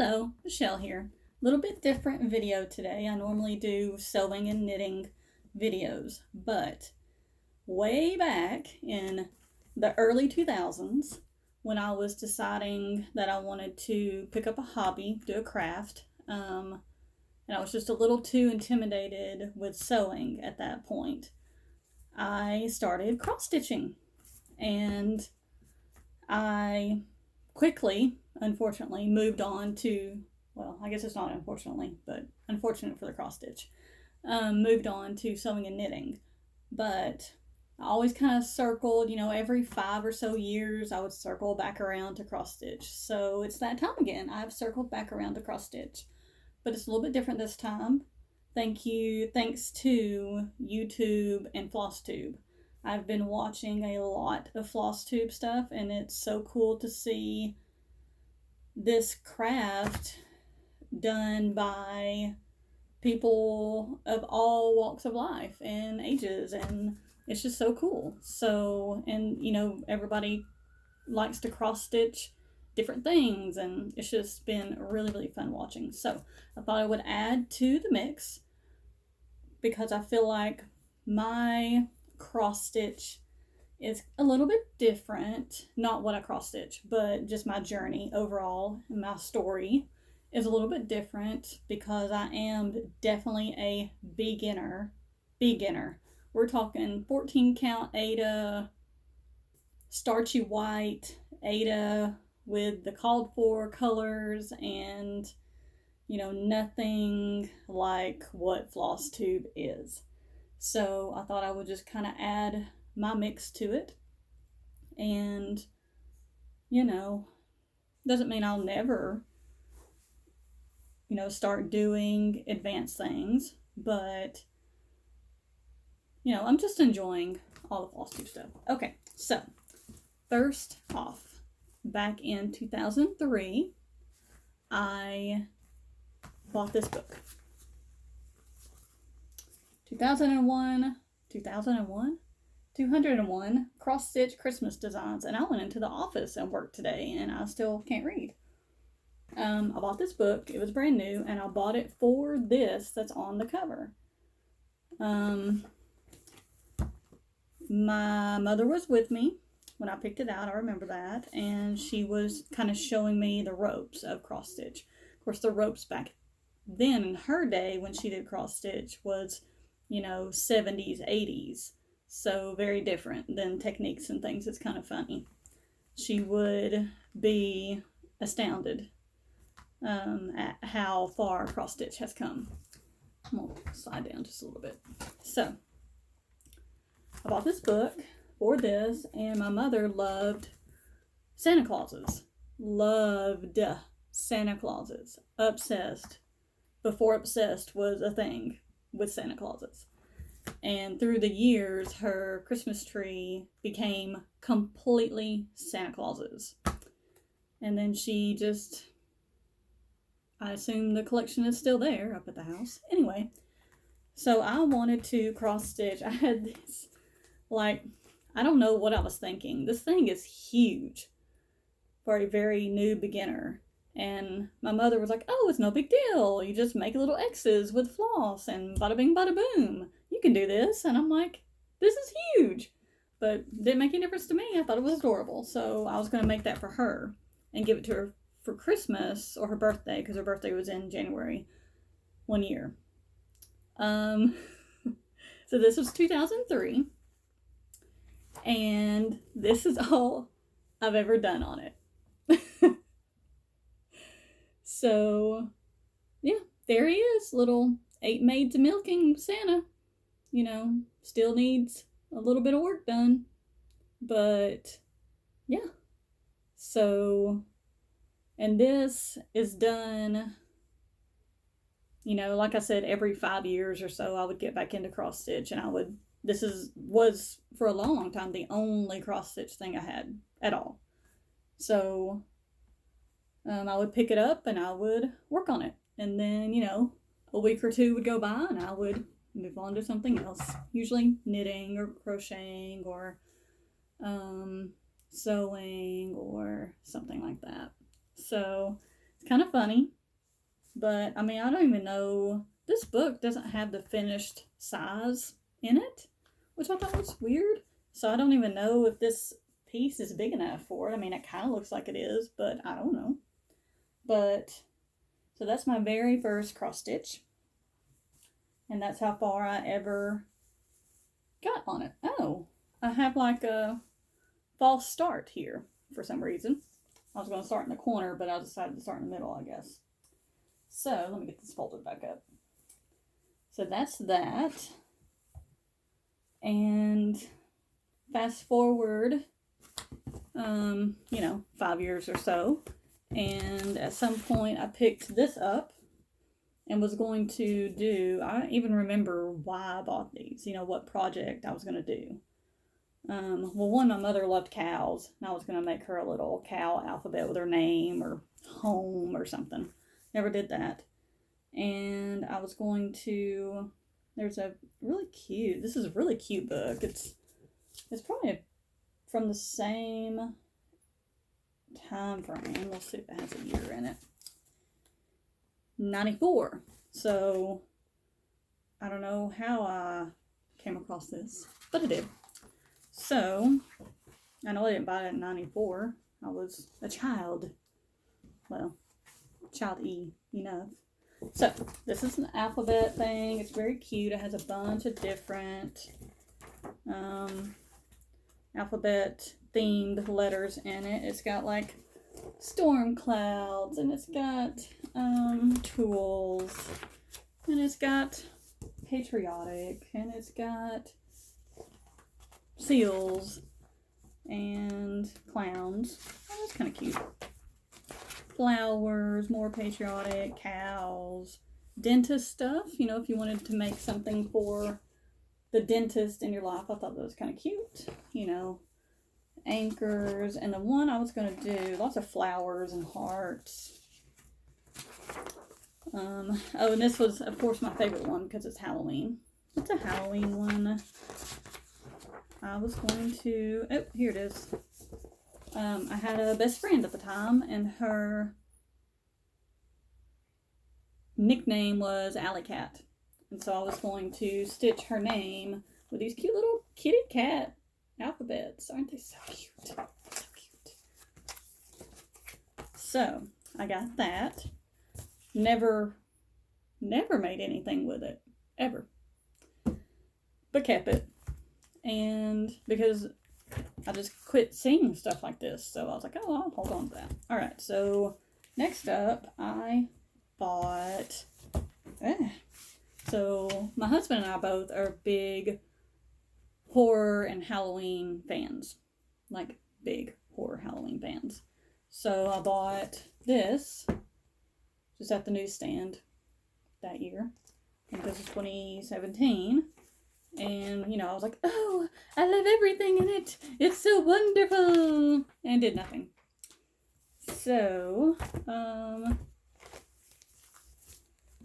Hello, Michelle here. A little bit different video today. I normally do sewing and knitting videos, but way back in the early 2000s, when I was deciding that I wanted to pick up a hobby, do a craft, and I was just a little too intimidated with sewing at that point, I started cross-stitching, and I quickly, unfortunately, moved on to, well, I guess it's not unfortunately, but unfortunate for the cross stitch, moved on to sewing and knitting. But I always kind of circled, every 5 or so years I would circle back around to cross stitch. So it's that time again. I've circled back around to cross stitch, but it's a little bit different this time. Thanks to YouTube and FLOSSTUBE. I've been watching a lot of FLOSSTUBE stuff, and it's so cool to see this craft done by people of all walks of life and ages, and it's just so cool. So, and everybody likes to cross stitch different things, and it's just been really, really fun watching. So I thought I would add to the mix because I feel like my cross stitch is a little bit different. Not what I cross stitch, but just my journey overall. My story is a little bit different because I am definitely a beginner. We're talking 14 count Aida, starchy white Aida with the called for colors, and nothing like what FLOSSTUBE is. So I thought I would just kind of add my mix to it. And, doesn't mean I'll never, start doing advanced things. But, I'm just enjoying all the FLOSSTUBE stuff. Okay, so first off, back in 2003, I bought this book. 201 cross-stitch Christmas designs, and I went into the office and worked today, and I still can't read. I bought this book. It was brand new, and I bought it for this that's on the cover. My mother was with me when I picked it out. I remember that, and she was kind of showing me the ropes of cross-stitch. Of course, the ropes back then in her day when she did cross-stitch was 70s, 80s. So very different than techniques and things. It's kind of funny. She would be astounded at how far cross stitch has come. I'm going to slide down just a little bit. So I bought this book for this, and my mother loved Santa Clauses. Loved Santa Clauses. Obsessed. Before obsessed was a thing with Santa Clauses. And through the years, her Christmas tree became completely Santa Clauses. And then she just, I assume the collection is still there up at the house. Anyway, so I wanted to cross stitch. I had this, I don't know what I was thinking. This thing is huge for a very new beginner. And my mother was like, oh, it's no big deal. You just make little X's with floss and bada bing, bada boom. You can do this. And I'm like, this is huge. But didn't make any difference to me. I thought it was adorable. So I was going to make that for her and give it to her for Christmas or her birthday, because her birthday was in January one year. So this was 2003. And this is all I've ever done on it. So, yeah, there he is, little 8 maids a milking Santa. Still needs a little bit of work done. But, yeah. So, and this is done, like I said, every 5 years or so I would get back into cross stitch, and was for a long, long time the only cross stitch thing I had at all. So I would pick it up and I would work on it. And then, a week or two would go by and I would move on to something else. Usually knitting or crocheting or sewing or something like that. So It's kind of funny, but I mean, I don't even know. This book doesn't have the finished size in it, which I thought was weird. So I don't even know if this piece is big enough for it. I mean, it kind of looks like it is, but I don't know. But, so that's my very first cross stitch. And that's how far I ever got on it. Oh, I have like a false start here for some reason. I was going to start in the corner, but I decided to start in the middle, I guess. So, let me get this folded back up. So that's that. And fast forward, you know, 5 years or so. And at some point I picked this up and was going to do, I don't even remember why I bought these, you know, what project I was going to do. Well, one, my mother loved cows, and I was going to make her a little cow alphabet with her name or home or something. Never did that. And I was going to, there's a really cute, this is a really cute book. It's probably from the same time frame. We'll see if it has a year in it. 94. So, I don't know how I came across this, but I did. So, I know I didn't buy it in 94. I was a child. Well, child-y enough. So, this is an alphabet thing. It's very cute. It has a bunch of different alphabet themed letters in it. It's got like storm clouds, and it's got tools, and it's got patriotic, and it's got seals and clowns. Oh, that's kind of cute. Flowers, more patriotic, cows, dentist stuff. You know, if you wanted to make something for the dentist in your life, I thought that was kind of cute. You know, anchors, and the one I was going to do, lots of flowers and hearts. Oh, and this was, of course, my favorite one because it's Halloween. It's a Halloween one. I was going to, oh, here it is. I had a best friend at the time, and her nickname was Alley Cat. And so I was going to stitch her name with these cute little kitty cat alphabets. Aren't they so cute? So cute. So, I got that. Never made anything with it. Ever. But kept it. And because I just quit seeing stuff like this, so I was like, oh, I'll hold on to that. Alright, so next up, I bought, so my husband and I both are big horror and Halloween fans. Like, big horror Halloween fans. So I bought this, just at the newsstand that year. I think this is 2017. And, you know, I was like, oh, I love everything in it. It's so wonderful. And did nothing. So,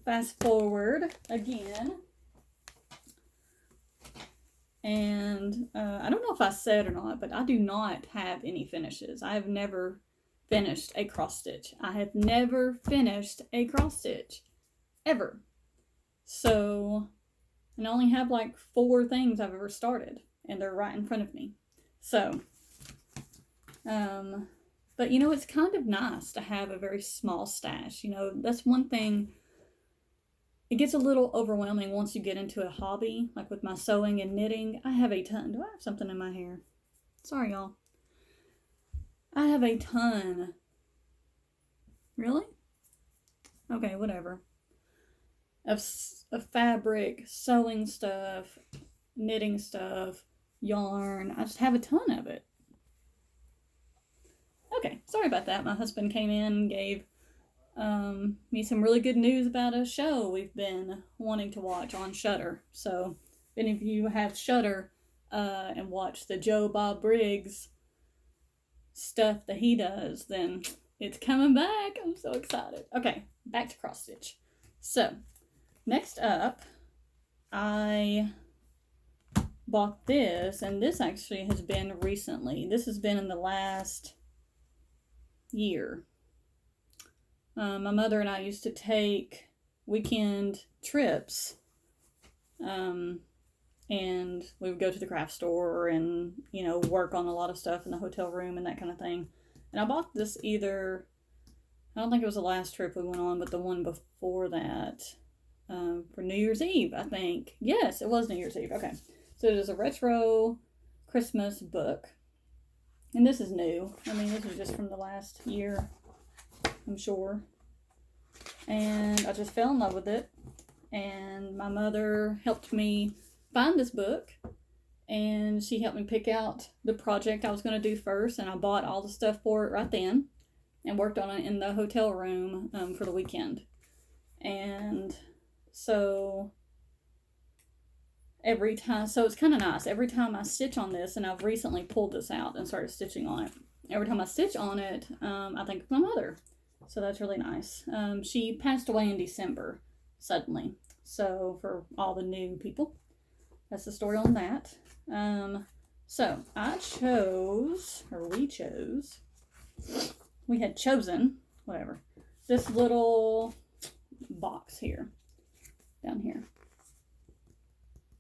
fast forward again. And I don't know if I said or not, but I do not have any finishes. I have never finished a cross stitch. I have never finished a cross stitch. Ever. So, and I only have like 4 things I've ever started, and they're right in front of me. So, but you know, it's kind of nice to have a very small stash. You know, that's one thing. It gets a little overwhelming once you get into a hobby, like with my sewing and knitting. I have a ton. Do I have something in my hair? Sorry, y'all. I have a ton. Really? Okay, whatever. Of fabric, sewing stuff, knitting stuff, yarn. I just have a ton of it. Okay, sorry about that. My husband came in and gave me some really good news about a show we've been wanting to watch on Shudder. So, if any of you have Shudder and watch the Joe Bob Briggs stuff that he does, then it's coming back. I'm so excited. Okay, back to cross stitch. So, next up, I bought this, and this actually has been recently. This has been in the last year. My mother and I used to take weekend trips, and we would go to the craft store and, you know, work on a lot of stuff in the hotel room and that kind of thing. And I bought this either, I don't think it was the last trip we went on, but the one before that, for New Year's Eve, I think. Yes, it was New Year's Eve. Okay. So it is a retro Christmas book. And this is new. I mean, this is just from the last year, I'm sure. And I just fell in love with it. And my mother helped me find this book. And she helped me pick out the project I was going to do first. And I bought all the stuff for it right then. And worked on it in the hotel room for the weekend. And so every time, so it's kind of nice. Every time I stitch on this, and I've recently pulled this out and started stitching on it. Every time I stitch on it, I think of my mother. So that's really nice. She passed away in December, suddenly. So for all the new people, that's the story on that. So I chose, or we had chosen, whatever, this little box here, down here.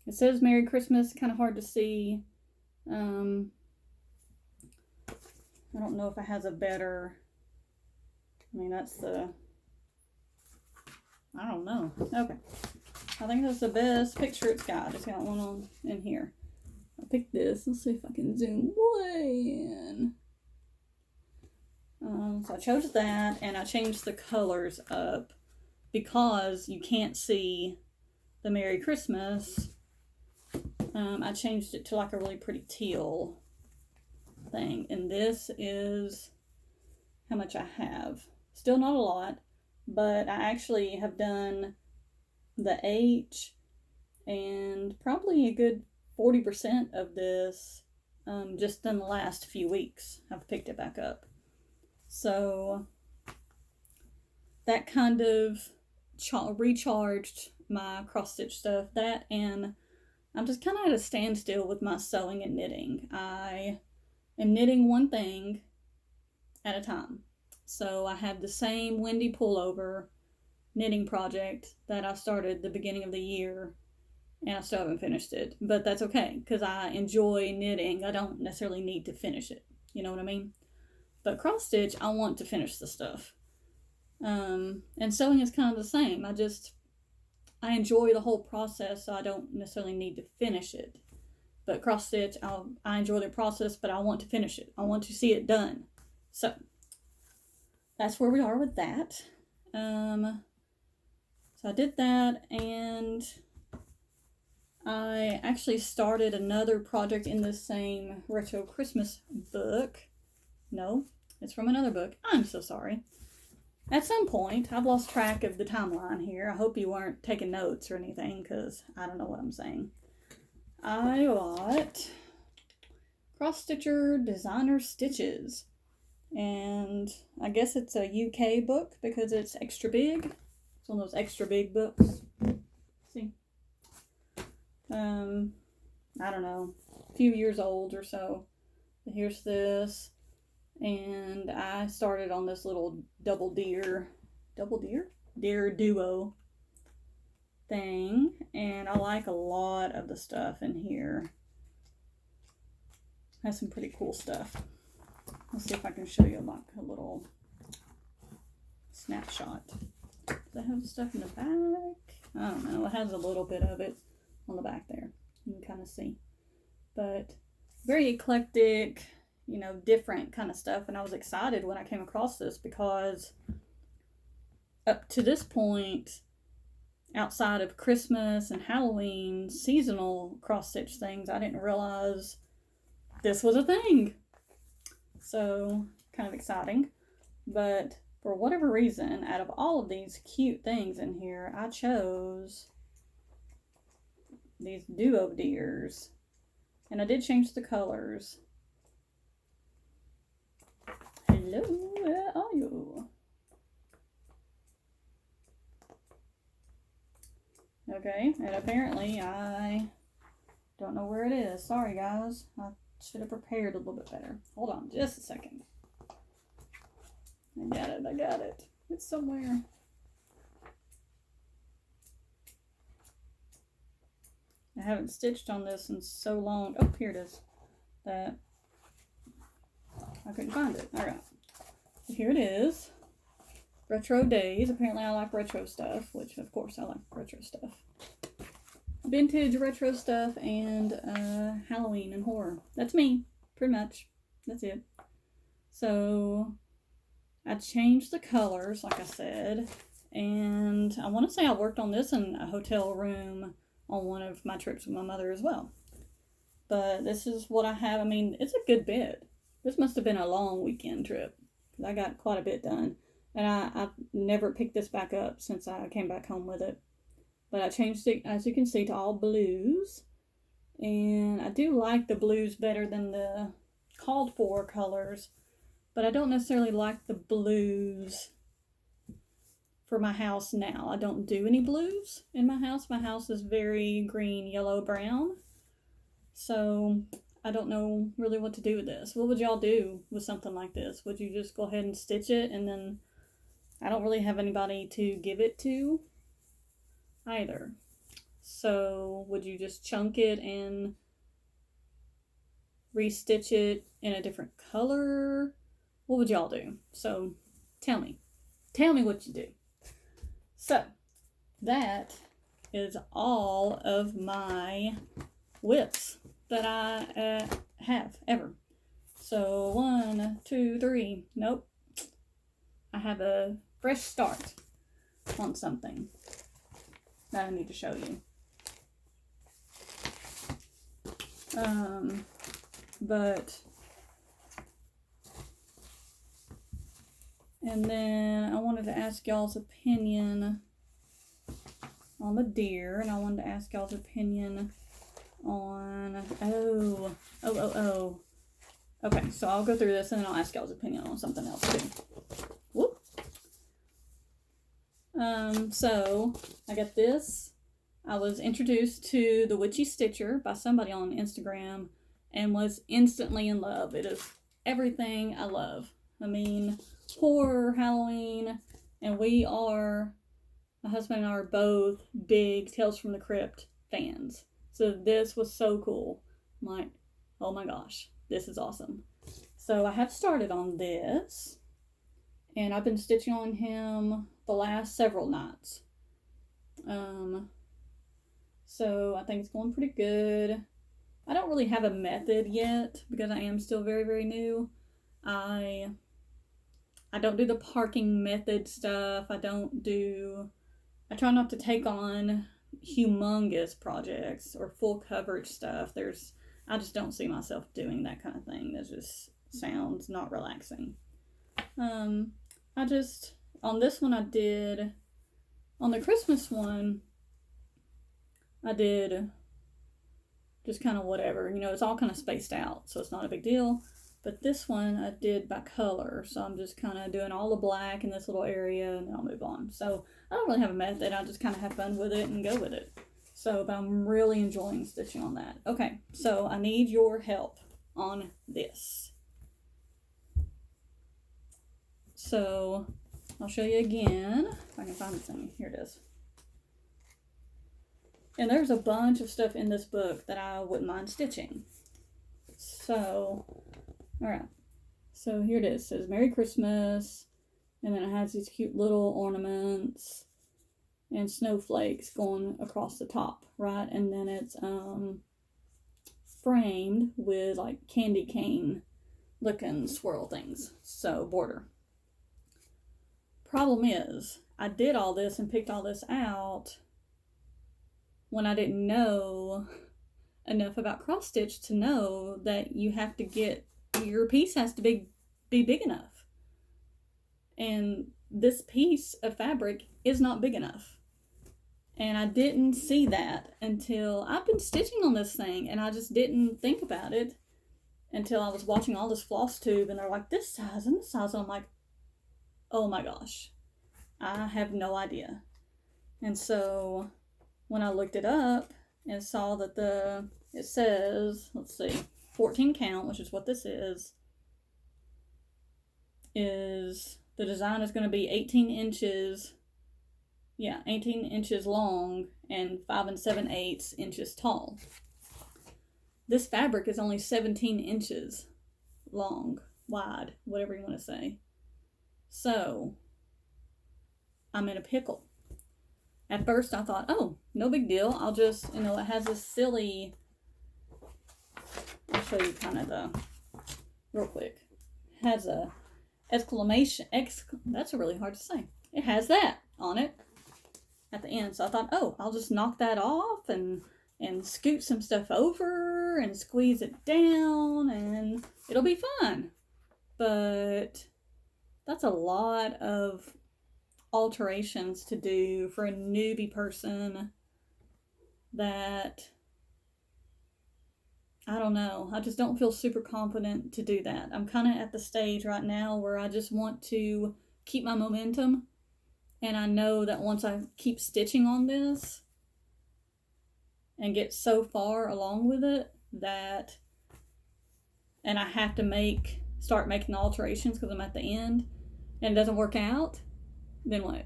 It says Merry Christmas, kind of hard to see. I don't know if it has a better, I mean, that's the, I don't know. Okay. I think that's the best picture it's got. It's got one on in here. I picked this. Let's see if I can zoom way in. So I chose that, and I changed the colors up because you can't see the Merry Christmas. I changed it to like a really pretty teal thing. And this is how much I have. Still not a lot, but I actually have done the H and probably a good 40% of this just in the last few weeks. I've picked it back up. So that kind of recharged my cross stitch stuff. That, and I'm just kind of at a standstill with my sewing and knitting. I am knitting one thing at a time. So I have the same windy pullover knitting project that I started the beginning of the year, and I still haven't finished it. But that's okay, because I enjoy knitting. I don't necessarily need to finish it. You know what I mean? But cross stitch, I want to finish the stuff. And sewing is kind of the same. I enjoy the whole process, so I don't necessarily need to finish it. But cross stitch, I enjoy the process, but I want to finish it. I want to see it done. So that's where we are with that. So I did that, and I actually started another project in this same retro Christmas book. No, it's from another book. I'm so sorry. At some point, I've lost track of the timeline here. I hope you weren't taking notes or anything, because I don't know what I'm saying. I bought Cross Stitcher Designer Stitches. And I guess it's a UK book because it's extra big. It's one of those extra big books. See? I don't know, a few years old or so. But here's this. And I started on this little deer duo thing, and I like a lot of the stuff in here. Has some pretty cool stuff. Let's see if I can show you like a little snapshot. Does that have stuff in the back? I don't know. It has a little bit of it on the back there. You can kind of see. But very eclectic, you know, different kind of stuff. And I was excited when I came across this because up to this point, outside of Christmas and Halloween, seasonal cross-stitch things, I didn't realize this was a thing. So, kind of exciting. But for whatever reason, out of all of these cute things in here, I chose these duo deers. And I did change the colors. Hello, where are you? Okay, and apparently I don't know where it is. Sorry, guys. I should have prepared a little bit better. Hold on just a second. I got it. It's somewhere. I haven't stitched on this in so long. Oh, here it is. That I couldn't find it. All right. Here it is. Retro Days. Apparently I like retro stuff, which of course I like retro stuff. Vintage retro stuff and Halloween and horror. That's me, pretty much. That's it. So I changed the colors, like I said, and I want to say I worked on this in a hotel room on one of my trips with my mother as well. But this is what I have. I mean, it's a good bit. This must have been a long weekend trip. I got quite a bit done. And I've never picked this back up since I came back home with it. But I changed it, as you can see, to all blues. And I do like the blues better than the called for colors. But I don't necessarily like the blues for my house now. I don't do any blues in my house. My house is very green, yellow, brown. So I don't know really what to do with this. What would y'all do with something like this? Would you just go ahead and stitch it and then I don't really have anybody to give it to either. So would you just chunk it and restitch it in a different color? What would y'all do? So tell me what you do. So that is all of my whips that I have ever. So 1, 2, 3. Nope. I have a fresh start on something that I need to show you. And then I wanted to ask y'all's opinion on the deer, and I wanted to ask y'all's opinion on, okay, so I'll go through this and then I'll ask y'all's opinion on something else too. Whoop. So I got this. I was introduced to the Witchy Stitcher by somebody on Instagram and was instantly in love. It is everything I love. I mean, horror, Halloween, and my husband and I are both big Tales from the Crypt fans. So this was so cool. I'm like, oh my gosh, this is awesome. So I have started on this, and I've been stitching on him the last several nights. So I think it's going pretty good. I don't really have a method yet because I am still very, very new. I don't do the parking method stuff. I try not to take on humongous projects or full coverage stuff. I just don't see myself doing that kind of thing. That just sounds not relaxing. On this one on the Christmas one, I did just kind of whatever. You know, it's all kind of spaced out, so it's not a big deal. But this one I did by color, so I'm just kind of doing all the black in this little area, and then I'll move on. So I don't really have a method. I just kind of have fun with it and go with it. So, but I'm really enjoying stitching on that. Okay, so I need your help on this. So I'll show you again if I can find the thing. Here it is. And there's a bunch of stuff in this book that I wouldn't mind stitching. So, all right. So here it is. It says Merry Christmas. And then it has these cute little ornaments and snowflakes going across the top, right? And then it's framed with like candy cane looking swirl things. So border. Problem is, I did all this and picked all this out when I didn't know enough about cross stitch to know that you have to your piece has to be big enough. And this piece of fabric is not big enough. And I didn't see that until I've been stitching on this thing, and I just didn't think about it until I was watching all this FLOSSTUBE, and they're like this size and this size, and I'm like, oh my gosh, I have no idea. And so when I looked it up and saw that it says, let's see, 14 count, which is what this is The design is going to be 18 inches, yeah, 18 inches long and 5 7/8 inches tall. This fabric is only 17 inches long, wide, whatever you want to say. So, I'm in a pickle. At first I thought, oh, no big deal. I'll just, it has this silly, I'll show you kind of the, real quick. It has a exclamation, that's really hard to say. It has that on it at the end. So I thought, oh, I'll just knock that off and scoot some stuff over and squeeze it down and it'll be fun. But that's a lot of alterations to do for a newbie person that, I don't know, I just don't feel super confident to do that. I'm kind of at the stage right now where I just want to keep my momentum, and I know that once I keep stitching on this and get so far along with it that, and I have to start making the alterations because I'm at the end and it doesn't work out, then what?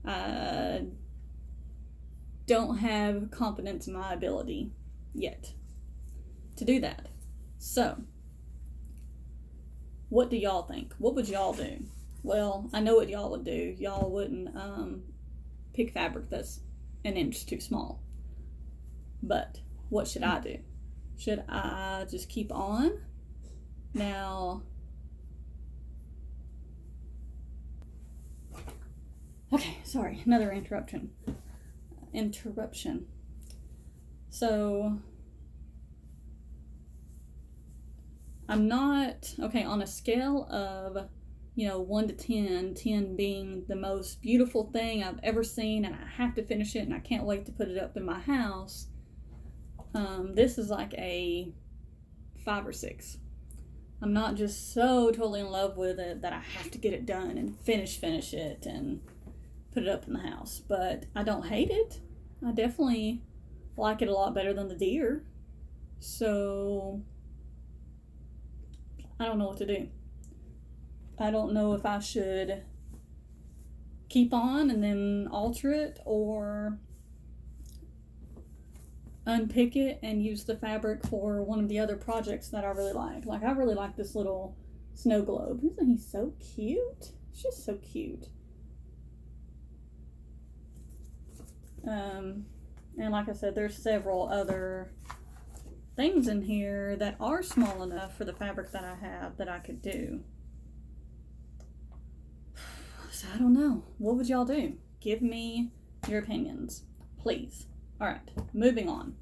I don't have confidence in my ability yet to do that. So, what do y'all think? What would y'all do? Well, I know what y'all would do. Y'all wouldn't pick fabric that's an inch too small. But what should I do? Should I just keep on? Now, okay, sorry, another interruption. So, I'm not, okay, on a scale of, 1 to 10, 10 being the most beautiful thing I've ever seen and I have to finish it and I can't wait to put it up in my house, this is like a 5 or 6. I'm not just so totally in love with it that I have to get it done and finish it and put it up in the house. But I don't hate it. I definitely like it a lot better than the deer. So, I don't know what to do. I don't know if I should keep on and then alter it or unpick it and use the fabric for one of the other projects that I really like. Like, I really like this little snow globe. Isn't he so cute? It's just so cute. And like I said, there's several other things in here that are small enough for the fabric that I have that I could do. So I don't know. What would y'all do? Give me your opinions, please. All right, moving on.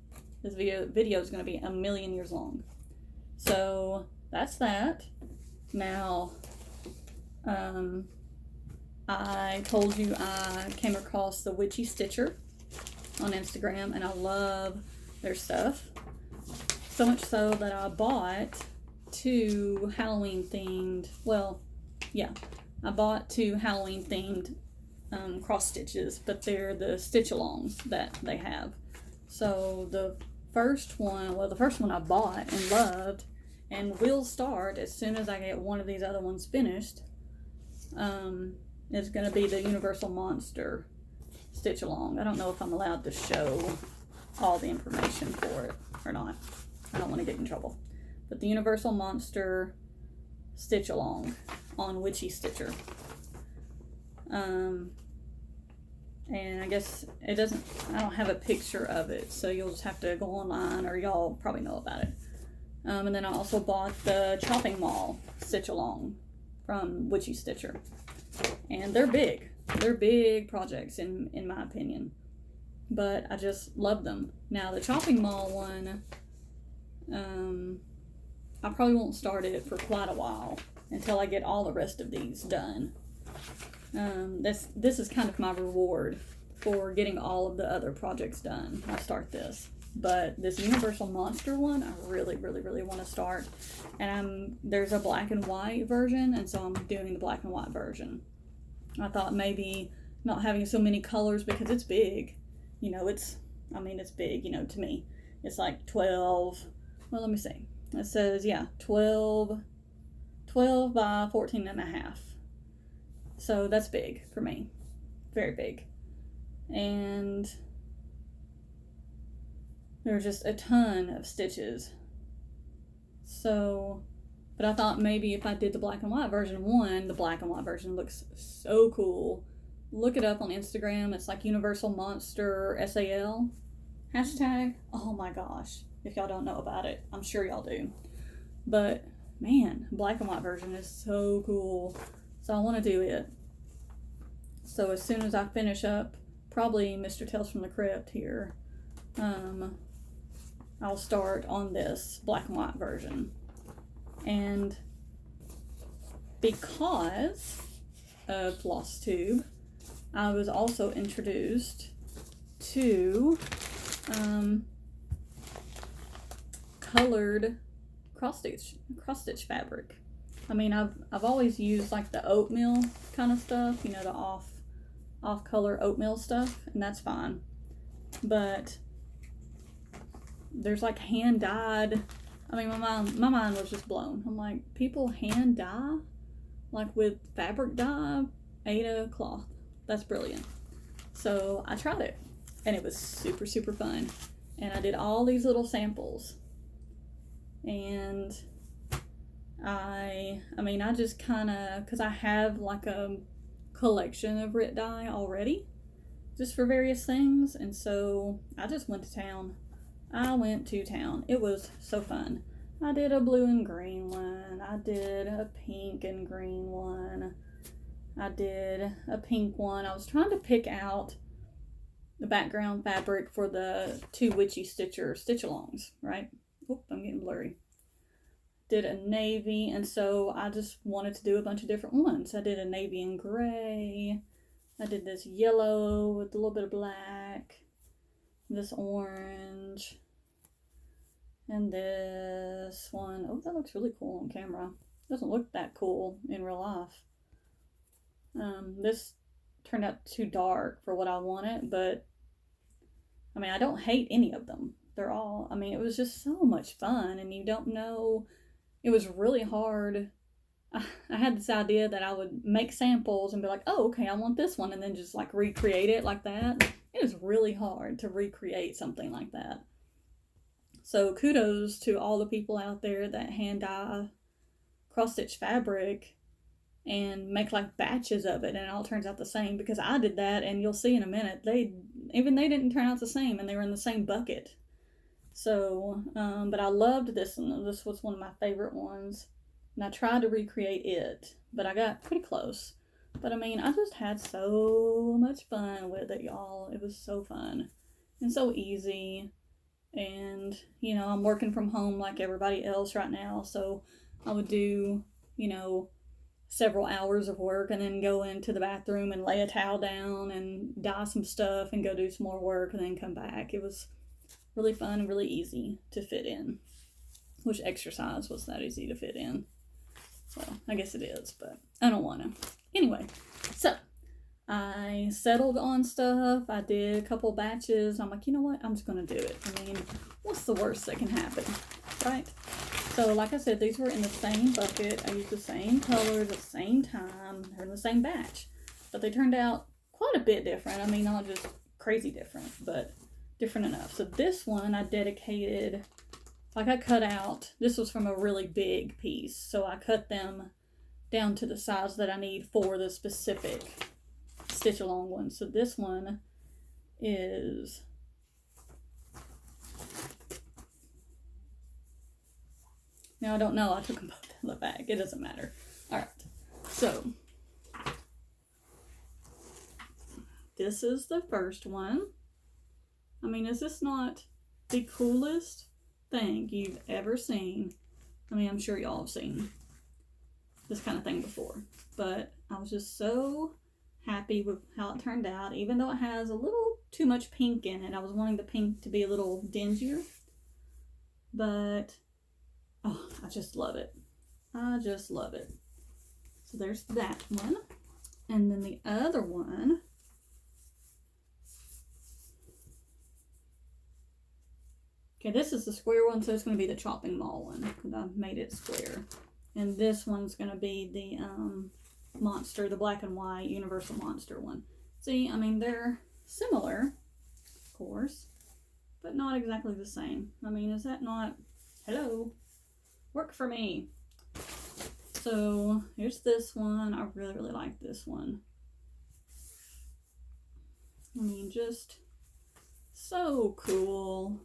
This video is going to be a million years long. So that's that. Now, I told you I came across the Witchy Stitcher on Instagram, and I love their stuff. So much so that I bought 2 Halloween themed, I bought 2 Halloween themed cross stitches, but they're the stitch alongs that they have. So the first one I bought and loved and will start as soon as I get one of these other ones finished, is going to be the Universal Monster stitch along. I don't know if I'm allowed to show all the information for it or not. I don't want to get in trouble. But the Universal Monster stitch along on Witchy Stitcher. And I guess I don't have a picture of it, so you'll just have to go online, or y'all probably know about it. And then I also bought the Chopping Mall stitch along from Witchy Stitcher. And they're big. They're big projects in my opinion. But I just love them. Now the Chopping Mall one, I probably won't start it for quite a while until I get all the rest of these done. This is kind of my reward for getting all of the other projects done. I'll start this. But this Universal Monster one, I really, really, really want to start. And there's a black and white version, and so I'm doing the black and white version. I thought maybe not having so many colors, because it's big. It's big, to me. It's like 12, well, let me see. It says, 12 12 by 14 and a half. So that's big for me. Very big. And there's just a ton of stitches. So, but I thought maybe if I did the black and white version, the black and white version looks so cool. Look it up on Instagram. It's like Universal Monster SAL hashtag. Oh my gosh. If y'all don't know about it, I'm sure y'all do. But man, black and white version is so cool. So I want to do it. So as soon as I finish up, probably Mr. Tales from the Crypt here, I'll start on this black and white version. And because of FLOSSTUBE, I was also introduced to colored cross stitch fabric. I mean, I've always used like the oatmeal kind of stuff, you know, the off color oatmeal stuff, and that's fine. But there's like hand dyed. I mean, my mind was just blown. I'm like, people hand dye like with fabric dye, Aida cloth. That's brilliant. So I tried it, and it was super, super fun. And I did all these little samples. And I mean, I just kind of, because I have like a collection of Rit dye already, just for various things. And so I just went to town. I went to town. It was so fun. I did a blue and green one. I did a pink and green one. I did a pink one. I was trying to pick out the background fabric for the 2 Witchy Stitcher stitch-alongs, right? Oop, I'm getting blurry. Did a navy, and so I just wanted to do a bunch of different ones. I did a navy and gray. I did this yellow with a little bit of black. This orange. And this one. Oh, that looks really cool on camera. Doesn't look that cool in real life. This turned out too dark for what I wanted, but I mean, I don't hate any of them. They're all, I mean, it was just so much fun, and you don't know, it was really hard. I had this idea that I would make samples and be like, oh, okay, I want this one, and then just like recreate it like that. It is really hard to recreate something like that. So kudos to all the people out there that hand dye cross stitch fabric and make like batches of it, and it all turns out the same, because I did that, and you'll see in a minute, they didn't turn out the same, and they were in the same bucket. So, but I loved this one. This was one of my favorite ones, and I tried to recreate it, but I got pretty close. But I mean, I just had so much fun with it, y'all. It was so fun and so easy. And, you know, I'm working from home like everybody else right now, so I would do, you know, several hours of work and then go into the bathroom and lay a towel down and dye some stuff and go do some more work and then come back. It was really fun and really easy to fit in. Which exercise was that easy to fit in? So I guess it is, but I don't want to. Anyway, so I settled on stuff. I did a couple batches. I'm like, you know what? I'm just going to do it. I mean, what's the worst that can happen, right? So like I said, these were in the same bucket. I used the same colors at the same time. They're in the same batch. But they turned out quite a bit different. I mean, not just crazy different, but different enough. So this one I dedicated, like I cut out, this was from a really big piece. So I cut them down to the size that I need for the specific stitch along one. So this one is now, I don't know. I took them both in the bag. It doesn't matter. All right. So this is the first one. I mean, is this not the coolest thing you've ever seen? I mean, I'm sure y'all have seen this kind of thing before, but I was just so happy with how it turned out, even though it has a little too much pink in it. I was wanting the pink to be a little dingier, but oh, I just love it. I just love it. So there's that one. And then the other one, okay, this is the square one, so it's going to be the chopping mall one, because I made it square. And this one's going to be the monster, the black and white universal monster one. See, I mean, they're similar, of course, but not exactly the same. I mean, is that not, hello, work for me. So here's this one. I really, really like this one. I mean, just so cool.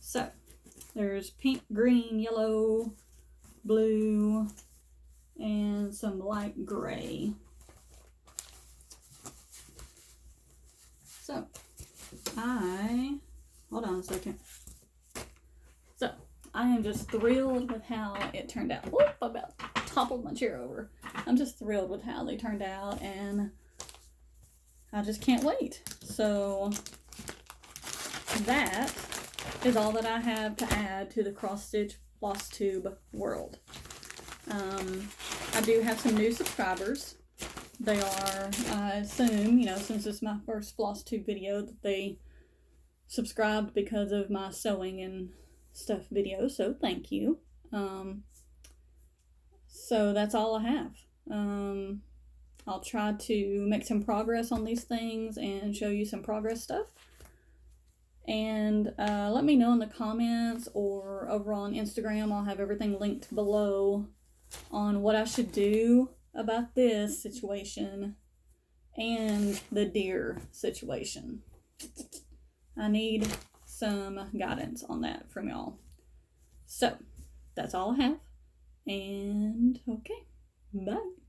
So there's pink, green, yellow, blue, and some light gray. So hold on a second. So I am just thrilled with how it turned out. Whoop, I about toppled my chair over. I'm just thrilled with how they turned out, and I just can't wait. So that is all that I have to add to the cross stitch floss tube world. I do have some new subscribers. They are, I assume, you know, since it's my first floss tube video, that they subscribed because of my sewing and stuff videos, so thank you. So that's all I have. I'll try to make some progress on these things and show you some progress stuff. And let me know in the comments or over on Instagram. I'll have everything linked below on what I should do about this situation and the deer situation. I need some guidance on that from y'all. So that's all I have. And okay, bye.